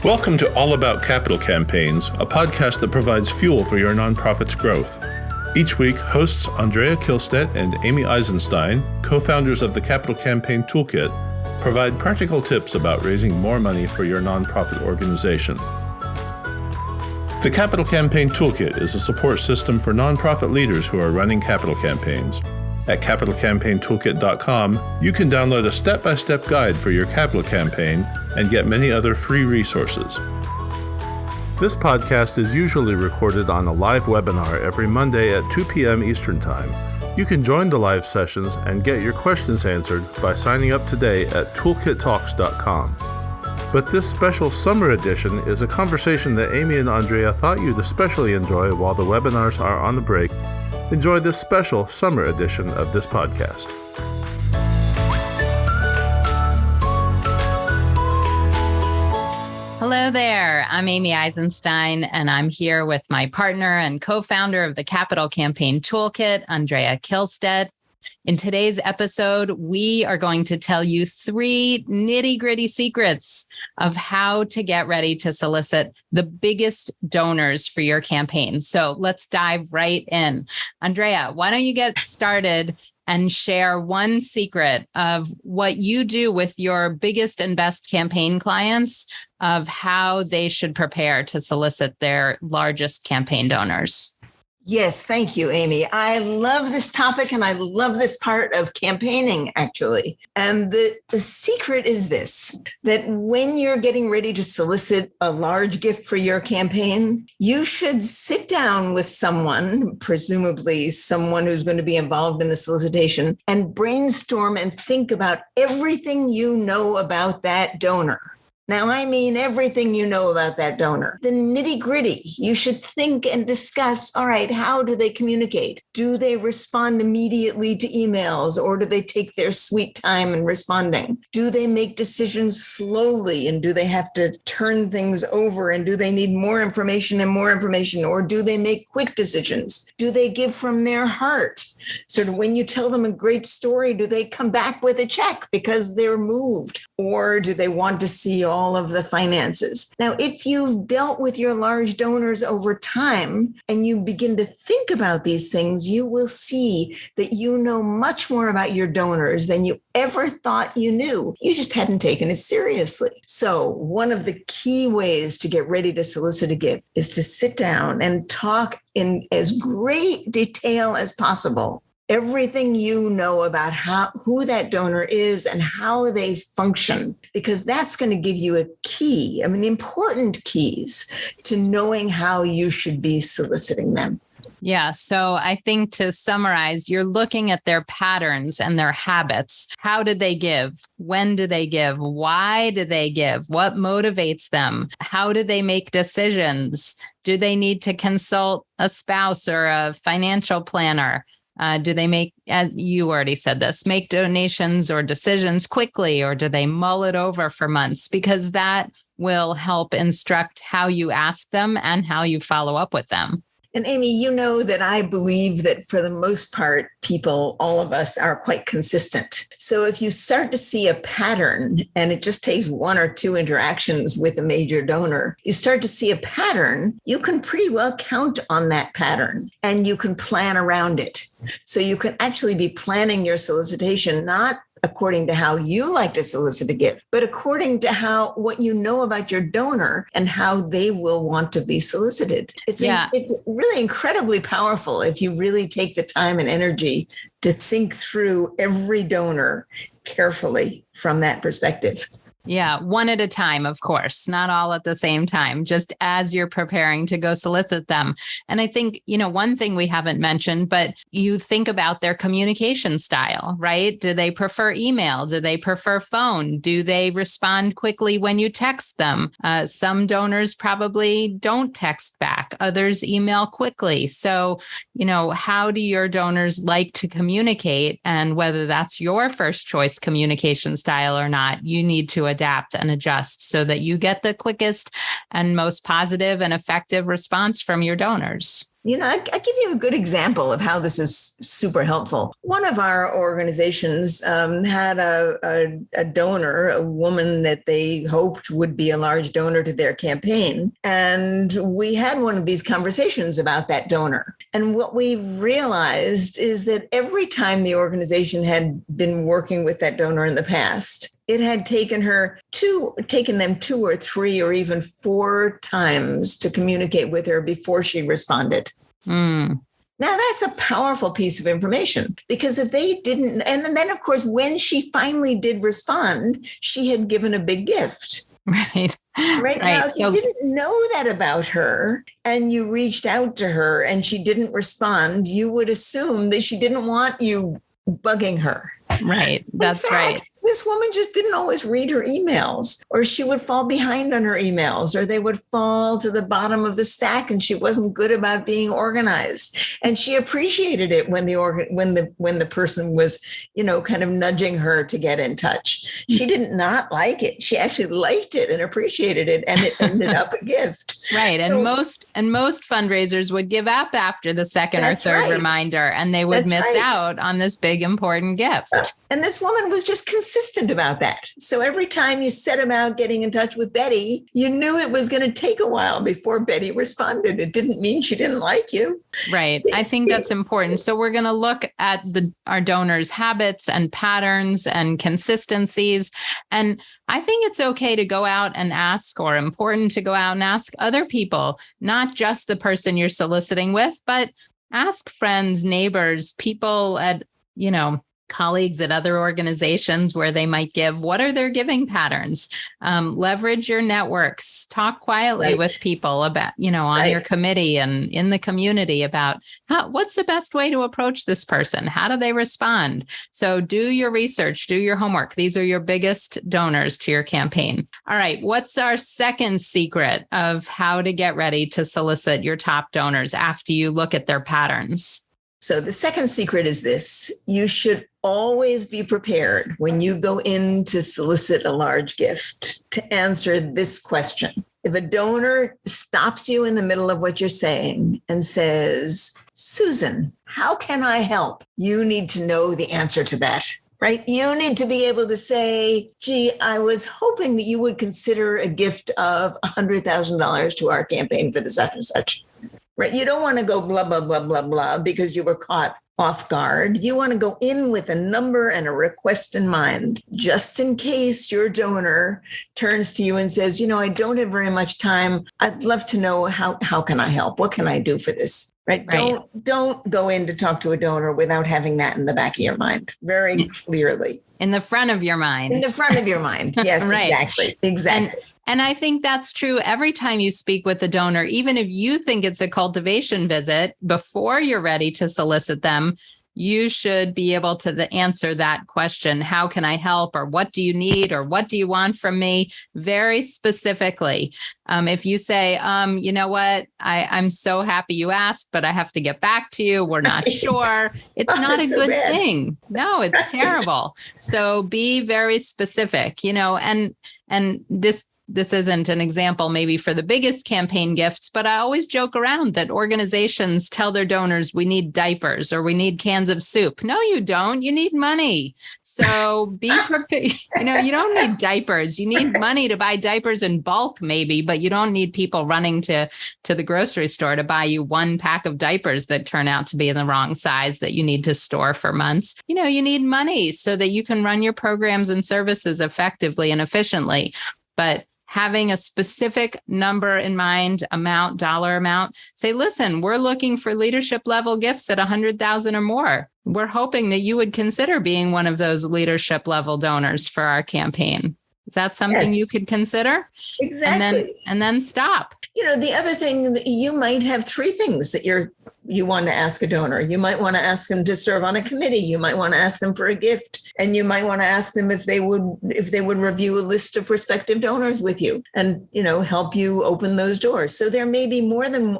Welcome to All About Capital Campaigns, a podcast that provides fuel for your nonprofit's growth. Each week, hosts Andrea Kihlstedt and Amy Eisenstein, co-founders of the Capital Campaign Toolkit, provide practical tips about raising more money for your nonprofit organization. The Capital Campaign Toolkit is a support system for nonprofit leaders who are running capital campaigns. At capitalcampaigntoolkit.com, you can download a step-by-step guide for your capital campaign and get many other free resources. This podcast is usually recorded on a live webinar every Monday at 2 p.m. Eastern Time. You can join the live sessions and get your questions answered by signing up today at toolkittalks.com. But this special summer edition is a conversation that Amy and Andrea thought you'd especially enjoy while the webinars are on the break. Enjoy this special summer edition of this podcast. Hello there. I'm Amy Eisenstein, and I'm here with my partner and co-founder of the Capital Campaign Toolkit, Andrea Kihlstedt. In today's episode, we are going to tell you 3 nitty-gritty secrets of how to get ready to solicit the biggest donors for your campaign. So let's dive right in. Andrea, why don't you get started and share one secret of what you do with your biggest and best campaign clients of how they should prepare to solicit their largest campaign donors. Yes, thank you, Amy. I love this topic and I love this part of campaigning, actually. And the secret is this, that when you're getting ready to solicit a large gift for your campaign, you should sit down with someone, presumably someone who's going to be involved in the solicitation, and brainstorm and think about everything you know about that donor. Now, I mean everything you know about that donor. The nitty-gritty, you should think and discuss, all right, how do they communicate? Do they respond immediately to emails, or do they take their sweet time in responding? Do they make decisions slowly, and do they have to turn things over, and do they need more information, or do they make quick decisions? Do they give from their heart? Sort of when you tell them a great story, do they come back with a check because they're moved? Or do they want to see all of the finances? Now, if you've dealt with your large donors over time and you begin to think about these things, you will see that you know much more about your donors than you ever thought you knew. You just hadn't taken it seriously. So one of the key ways to get ready to solicit a gift is to sit down and talk in as great detail as possible everything you know about who that donor is and how they function, because that's going to give you a key, important keys to knowing how you should be soliciting them. Yeah. So I think to summarize, you're looking at their patterns and their habits. How did they give? When do they give? Why do they give? What motivates them? How do they make decisions? Do they need to consult a spouse or a financial planner? Do they make, as you already said this, make donations or decisions quickly, or do they mull it over for months? Because that will help instruct how you ask them and how you follow up with them. And Amy, you know that I believe that for the most part, people, all of us, are quite consistent. So if you start to see a pattern, and it just takes 1 or 2 interactions with a major donor, you start to see a pattern, you can pretty well count on that pattern and you can plan around it. So you can actually be planning your solicitation, not according to how you like to solicit a gift, but according to what you know about your donor and how they will want to be solicited. It's really incredibly powerful if you really take the time and energy to think through every donor carefully from that perspective. Yeah, one at a time, of course, not all at the same time, just as you're preparing to go solicit them. And I think, one thing we haven't mentioned, but you think about their communication style, right? Do they prefer email? Do they prefer phone? Do they respond quickly when you text them? Some donors probably don't text back. Others email quickly. So, how do your donors like to communicate? And whether that's your first choice communication style or not, you need to adapt and adjust so that you get the quickest and most positive and effective response from your donors. I'll give you a good example of how this is super helpful. One of our organizations had a donor, a woman that they hoped would be a large donor to their campaign. And we had one of these conversations about that donor. And what we realized is that every time the organization had been working with that donor in the past, it had taken them 2 or 3 or even 4 times to communicate with her before she responded. Now, that's a powerful piece of information, because if they didn't, and then, of course, when she finally did respond, she had given a big gift. Right. Right. Now, if you didn't know that about her and you reached out to her and she didn't respond, you would assume that she didn't want you bugging her. Right. That's right. This woman just didn't always read her emails, or she would fall behind on her emails, or they would fall to the bottom of the stack, and she wasn't good about being organized. And she appreciated it when the person was, kind of nudging her to get in touch. She did not like it. She actually liked it and appreciated it, and it ended up a gift. Right. And most fundraisers would give up after the second or third reminder, and they would miss out on this big, important gift. And this woman was just consistent about that. So every time you set about getting in touch with Betty, you knew it was going to take a while before Betty responded. It didn't mean she didn't like you. Right. I think that's important. So we're going to look at our donors' habits and patterns and consistencies. And I think it's okay to go out and ask, or important to go out and ask other people, not just the person you're soliciting with, but ask friends, neighbors, people at, colleagues at other organizations where they might give. What are their giving patterns? Leverage your networks. Talk quietly with people about, on your committee and in the community about what's the best way to approach this person? How do they respond? So do your research, do your homework. These are your biggest donors to your campaign. All right. What's our second secret of how to get ready to solicit your top donors after you look at their patterns? So the second secret is this: you should always be prepared when you go in to solicit a large gift to answer this question. If a donor stops you in the middle of what you're saying and says, "Susan, how can I help?" you need to know the answer to that. Right? You need to be able to say, "Gee, I was hoping that you would consider a gift of $100,000 to our campaign for the such and such." Right? You don't want to go blah, blah, blah, blah, blah, because you were caught off guard. You want to go in with a number and a request in mind, just in case your donor turns to you and says, I don't have very much time. I'd love to know how can I help? What can I do for this? Right? Don't go in to talk to a donor without having that in the back of your mind very clearly. In the front of your mind. In the front of your mind. Yes, right. Exactly. And I think that's true every time you speak with a donor, even if you think it's a cultivation visit, before you're ready to solicit them, you should be able to answer that question. How can I help? Or what do you need? Or what do you want from me? Very specifically. If you say, you know what, I'm so happy you asked, but I have to get back to you. We're not sure. It's not a good thing. No, it's terrible. So be very specific, and this isn't an example maybe for the biggest campaign gifts, but I always joke around that organizations tell their donors, we need diapers or we need cans of soup. No, you don't. You need money. So be prepared. You don't need diapers. You need money to buy diapers in bulk, maybe, but you don't need people running to the grocery store to buy you one pack of diapers that turn out to be in the wrong size that you need to store for months. You need money so that you can run your programs and services effectively and efficiently. But having a specific number in mind, dollar amount, say, listen, we're looking for leadership level gifts at 100,000 or more. We're hoping that you would consider being one of those leadership level donors for our campaign. Is that something you could consider? Exactly. And then stop. The other thing, you might have 3 things that you want to ask a donor. You might want to ask them to serve on a committee. You might want to ask them for a gift, and you might want to ask them if they would review a list of prospective donors with you and, help you open those doors. So there may be more than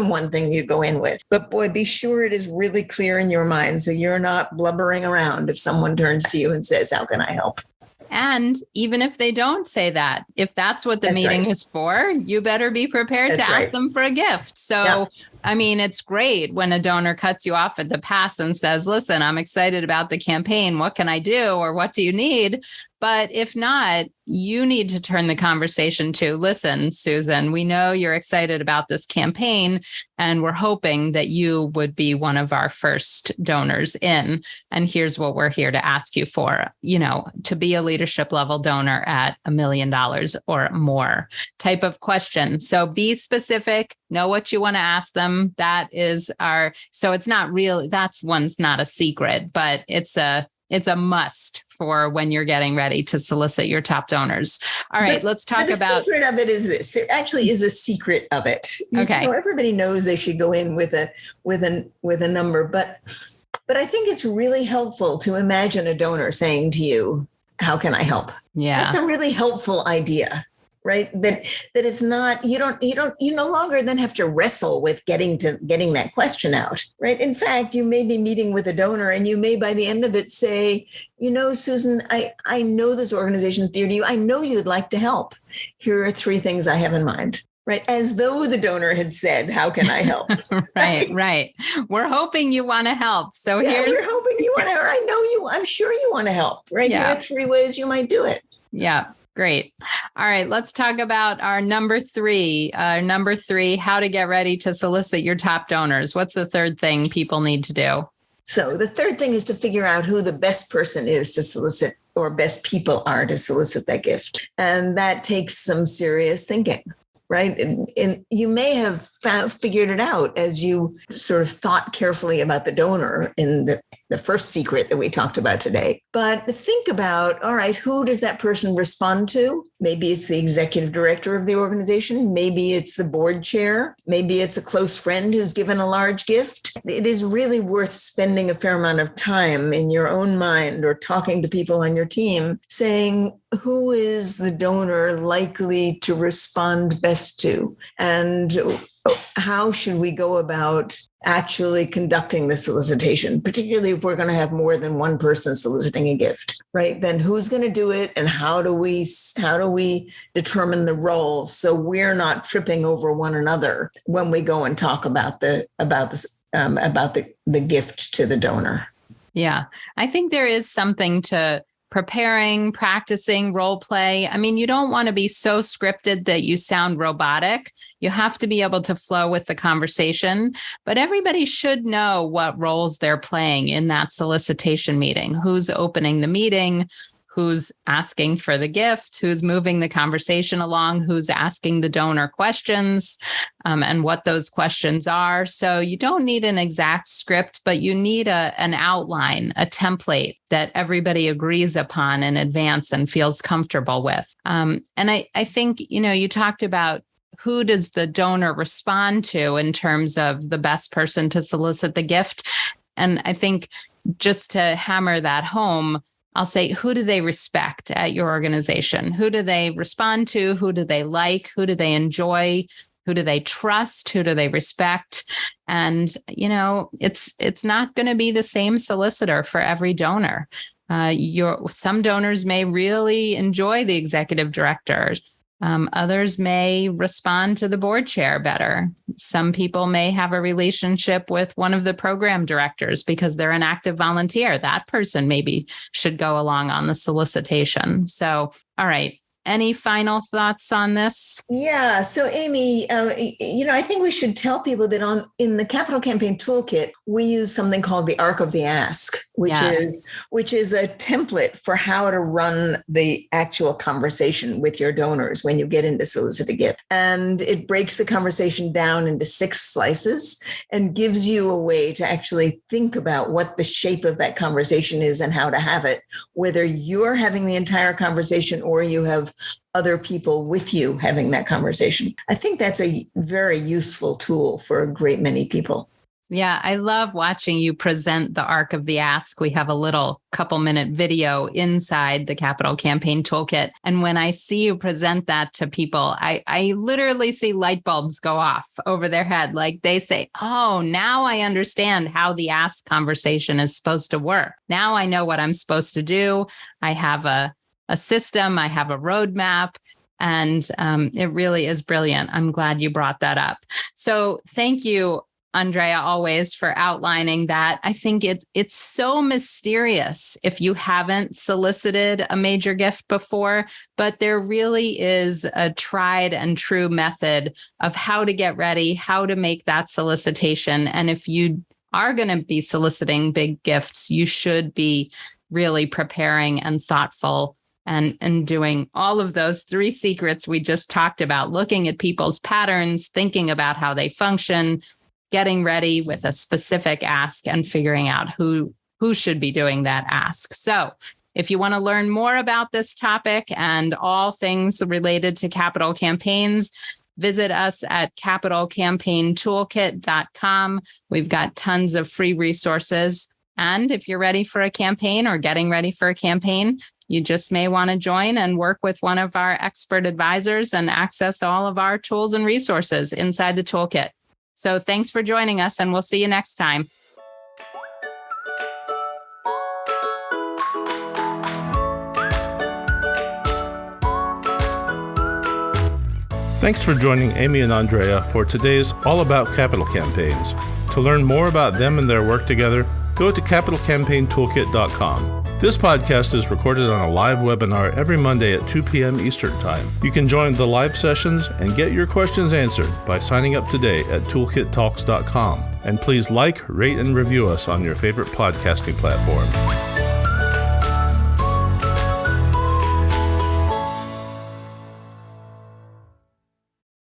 one thing you go in with, but boy, be sure it is really clear in your mind. So you're not blubbering around if someone turns to you and says, "How can I help?" And even if they don't say that, if that's what the meeting is for, you better be prepared to ask them for a gift. So I mean, it's great when a donor cuts you off at the pass and says, listen, I'm excited about the campaign. What can I do? Or what do you need? But if not, you need to turn the conversation to, listen, Susan, we know you're excited about this campaign, and we're hoping that you would be one of our first donors in. And here's what we're here to ask you for, to be a leadership level donor at $1 million or more type of question. So be specific, know what you want to ask them. So it's not really, that's one's not a secret, but it's a must for when you're getting ready to solicit your top donors. All right, let's talk about. The secret of it is this. There actually is a secret of it. Okay. Everybody knows they should go in with a number, but I think it's really helpful to imagine a donor saying to you, "How can I help?" Yeah, that's a really helpful idea. Right. That it's not, you no longer then have to wrestle with getting that question out. Right. In fact, you may be meeting with a donor and you may by the end of it say, Susan, I know this organization is dear to you. I know you'd like to help. Here are 3 things I have in mind. Right. As though the donor had said, how can I help? Right. We're hoping you want to help. So we're hoping you want to, or I know you, I'm sure you want to help. Right. Yeah. Here are 3 ways you might do it. Yeah. Great. All right, let's talk about our number 3. Number 3, how to get ready to solicit your top donors. What's the third thing people need to do? So the third thing is to figure out who the best person is to solicit, or best people are to solicit that gift. And that takes some serious thinking. Right. And you may have figured it out as you sort of thought carefully about the donor in the first secret that we talked about today. But think about, all right, who does that person respond to? Maybe it's the executive director of the organization. Maybe it's the board chair. Maybe it's a close friend who's given a large gift. It is really worth spending a fair amount of time in your own mind or talking to people on your team saying, who is the donor likely to respond best to? And how should we go about actually conducting the solicitation, particularly if we're going to have more than one person soliciting a gift, right? Then who's going to do it, and how do we determine the roles so we're not tripping over one another when we go and talk about the gift to the donor? Yeah, I think there is something to preparing, practicing, role play. I mean, you don't want to be so scripted that you sound robotic. You have to be able to flow with the conversation, but everybody should know what roles they're playing in that solicitation meeting. Who's opening the meeting? Who's asking for the gift? Who's moving the conversation along? Who's asking the donor questions, and what those questions are. So you don't need an exact script, but you need an outline, a template that everybody agrees upon in advance and feels comfortable with. And I think, you talked about who does the donor respond to in terms of the best person to solicit the gift. And I think just to hammer that home, I'll say, who do they respect at your organization? Who do they respond to? Who do they like? Who do they enjoy? Who do they trust? Who do they respect? And, it's not going to be the same solicitor for every donor. Some donors may really enjoy the executive director. Others may respond to the board chair better. Some people may have a relationship with one of the program directors because they're an active volunteer. That person maybe should go along on the solicitation. So, all right. Any final thoughts on this? Yeah. So, Amy, I think we should tell people that in the Capital Campaign Toolkit, we use something called the Arc of the Ask, which is a template for how to run the actual conversation with your donors when you get into solicit a gift. And it breaks the conversation down into 6 slices and gives you a way to actually think about what the shape of that conversation is and how to have it, whether you're having the entire conversation or you have other people with you having that conversation. I think that's a very useful tool for a great many people. Yeah, I love watching you present the Arc of the Ask. We have a little couple-minute video inside the Capital Campaign Toolkit. And when I see you present that to people, I literally see light bulbs go off over their head. Like they say, oh, now I understand how the ask conversation is supposed to work. Now I know what I'm supposed to do. I have a system, I have a roadmap, and it really is brilliant. I'm glad you brought that up. So thank you Andrea, always for outlining that. I think it's so mysterious if you haven't solicited a major gift before, but there really is a tried and true method of how to get ready, how to make that solicitation. And if you are going to be soliciting big gifts, you should be really preparing and thoughtful and doing all of those 3 secrets we just talked about, looking at people's patterns, thinking about how they function, getting ready with a specific ask, and figuring out who should be doing that ask. So if you want to learn more about this topic and all things related to capital campaigns, visit us at capitalcampaigntoolkit.com. We've got tons of free resources. And if you're ready for a campaign or getting ready for a campaign, you just may want to join and work with one of our expert advisors and access all of our tools and resources inside the toolkit. So thanks for joining us, and we'll see you next time. Thanks for joining Amy and Andrea for today's All About Capital Campaigns. To learn more about them and their work together, go to capitalcampaigntoolkit.com. This podcast is recorded on a live webinar every Monday at 2 p.m. Eastern Time. You can join the live sessions and get your questions answered by signing up today at toolkittalks.com. And please like, rate, and review us on your favorite podcasting platform.